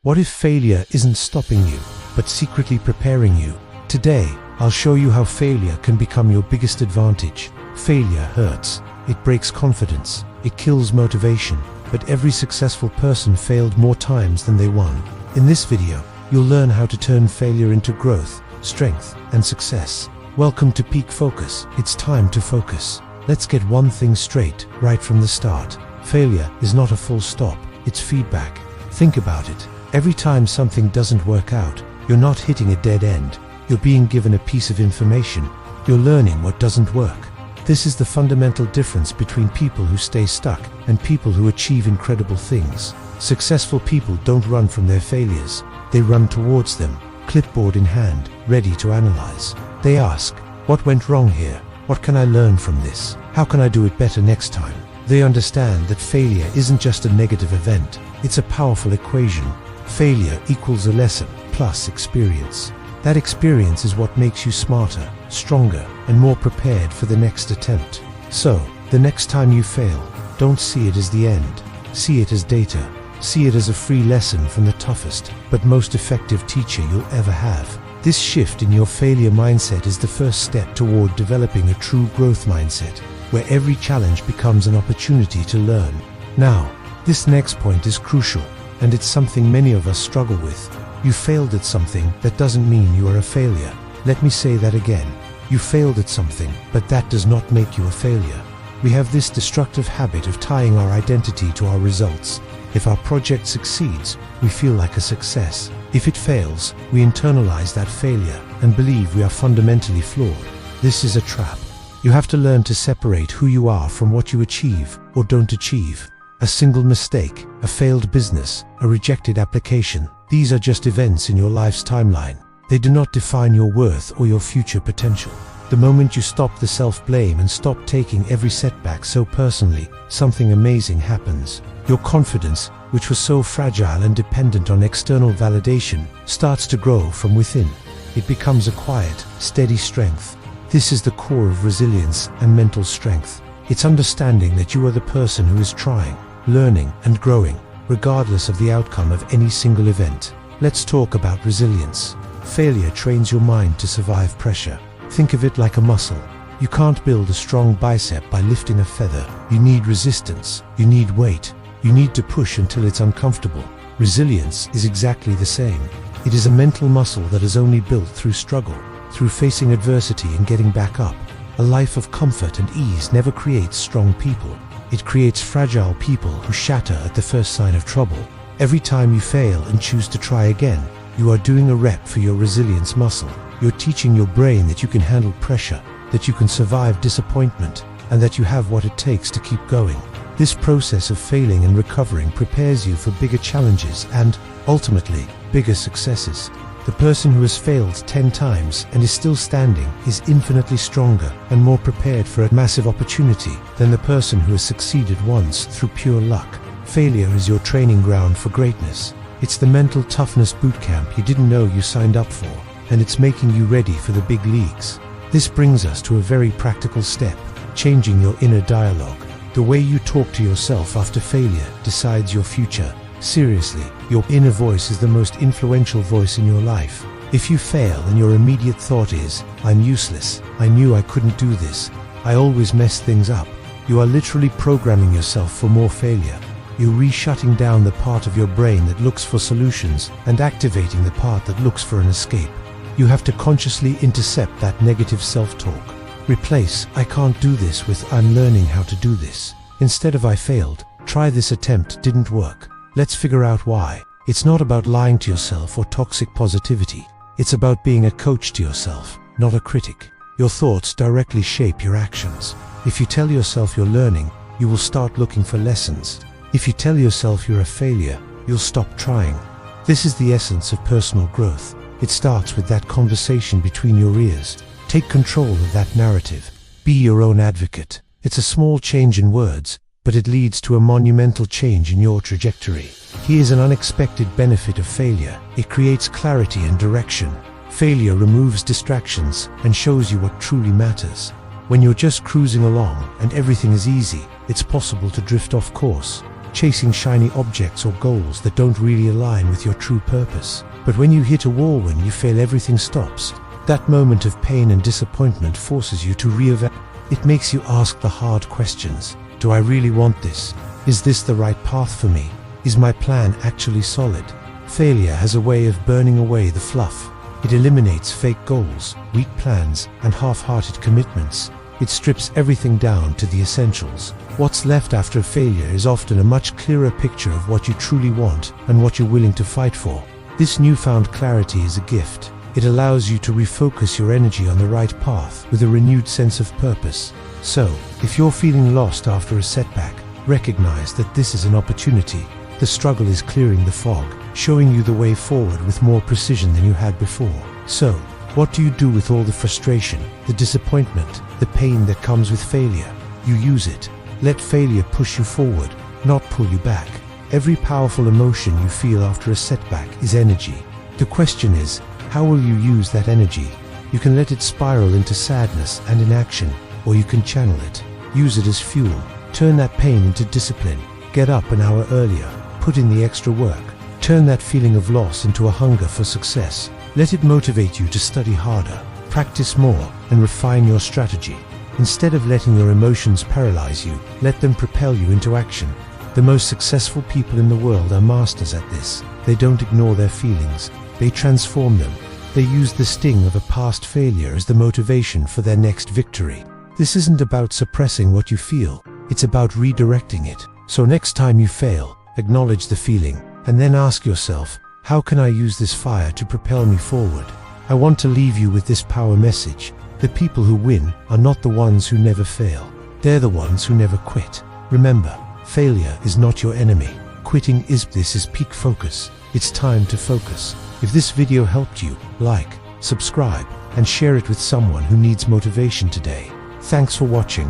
What if failure isn't stopping you, but secretly preparing you? Today, I'll show you how failure can become your biggest advantage. Failure hurts. It breaks confidence. It kills motivation. But every successful person failed more times than they won. In this video, you'll learn how to turn failure into growth, strength, and success. Welcome to Peak Focus. It's time to focus. Let's get one thing straight, right from the start. Failure is not a full stop. It's feedback. Think about it. Every time something doesn't work out, you're not hitting a dead end. You're being given a piece of information. You're learning what doesn't work. This is the fundamental difference between people who stay stuck and people who achieve incredible things. Successful people don't run from their failures. They run towards them, clipboard in hand, ready to analyze. They ask, what went wrong here? What can I learn from this? How can I do it better next time? They understand that failure isn't just a negative event. It's a powerful equation. Failure equals a lesson plus experience. That experience is what makes you smarter, stronger, and more prepared for the next attempt. So, the next time you fail, don't see it as the end. See it as data. See it as a free lesson from the toughest, but most effective teacher you'll ever have. This shift in your failure mindset is the first step toward developing a true growth mindset, where every challenge becomes an opportunity to learn. Now, this next point is crucial, and it's something many of us struggle with. You failed at something, that doesn't mean you are a failure. Let me say that again. You failed at something, but that does not make you a failure. We have this destructive habit of tying our identity to our results. If our project succeeds, we feel like a success. If it fails, we internalize that failure and believe we are fundamentally flawed. This is a trap. You have to learn to separate who you are from what you achieve or don't achieve. A single mistake, a failed business, a rejected application, these are just events in your life's timeline. They do not define your worth or your future potential. The moment you stop the self-blame and stop taking every setback so personally, something amazing happens. Your confidence, which was so fragile and dependent on external validation, starts to grow from within. It becomes a quiet, steady strength. This is the core of resilience and mental strength. It's understanding that you are the person who is trying, learning, and growing, regardless of the outcome of any single event. Let's talk about resilience. Failure trains your mind to survive pressure. Think of it like a muscle. You can't build a strong bicep by lifting a feather. You need resistance. You need weight. You need to push until it's uncomfortable. Resilience is exactly the same. It is a mental muscle that is only built through struggle, through facing adversity and getting back up. A life of comfort and ease never creates strong people. It creates fragile people who shatter at the first sign of trouble. Every time you fail and choose to try again, you are doing a rep for your resilience muscle. You're teaching your brain that you can handle pressure, that you can survive disappointment, and that you have what it takes to keep going. This process of failing and recovering prepares you for bigger challenges and, ultimately, bigger successes. The person who has failed 10 times and is still standing is infinitely stronger and more prepared for a massive opportunity than the person who has succeeded once through pure luck. Failure is your training ground for greatness. It's the mental toughness bootcamp you didn't know you signed up for, and it's making you ready for the big leagues. This brings us to a very practical step, changing your inner dialogue. The way you talk to yourself after failure decides your future. Seriously, your inner voice is the most influential voice in your life. If you fail and your immediate thought is, I'm useless, I knew I couldn't do this, I always mess things up, you are literally programming yourself for more failure. You're re-shutting down the part of your brain that looks for solutions and activating the part that looks for an escape. You have to consciously intercept that negative self-talk. Replace, I can't do this with, I'm learning how to do this. Instead of I failed, try this attempt didn't work. Let's figure out why. It's not about lying to yourself or toxic positivity. It's about being a coach to yourself, not a critic. Your thoughts directly shape your actions. If you tell yourself you're learning, you will start looking for lessons. If you tell yourself you're a failure, you'll stop trying. This is the essence of personal growth. It starts with that conversation between your ears. Take control of that narrative. Be your own advocate. It's a small change in words, but it leads to a monumental change in your trajectory. Here's an unexpected benefit of failure. It creates clarity and direction. Failure removes distractions and shows you what truly matters. When you're just cruising along and everything is easy, it's possible to drift off course. chasing shiny objects or goals that don't really align with your true purpose. But when you hit a wall, when you fail, everything stops. That moment of pain and disappointment forces you to reevaluate. It makes you ask the hard questions. Do I really want this? Is this the right path for me? Is my plan actually solid? Failure has a way of burning away the fluff. It eliminates fake goals, weak plans, and half-hearted commitments. It strips everything down to the essentials. What's left after failure is often a much clearer picture of what you truly want and what you're willing to fight for. This newfound clarity is a gift. It allows you to refocus your energy on the right path with a renewed sense of purpose. So, if you're feeling lost after a setback, recognize that this is an opportunity. The struggle is clearing the fog, showing you the way forward with more precision than you had before. So, what do you do with all the frustration, the disappointment, the pain that comes with failure? You use it. Let failure push you forward, not pull you back. Every powerful emotion you feel after a setback is energy. The question is, how will you use that energy? You can let it spiral into sadness and inaction, or you can channel it. Use it as fuel. Turn that pain into discipline. Get up an hour earlier. Put in the extra work. Turn that feeling of loss into a hunger for success. Let it motivate you to study harder, practice more, and refine your strategy. Instead of letting your emotions paralyze you, let them propel you into action. The most successful people in the world are masters at this. They don't ignore their feelings. They transform them. They use the sting of a past failure as the motivation for their next victory. This isn't about suppressing what you feel. It's about redirecting it. So next time you fail, acknowledge the feeling, and then ask yourself, how can I use this fire to propel me forward? I want to leave you with this power message. The people who win are not the ones who never fail. They're the ones who never quit. Remember, failure is not your enemy. Quitting is. This is peak focus. It's time to focus. If this video helped you, like, subscribe, and share it with someone who needs motivation today. Thanks for watching.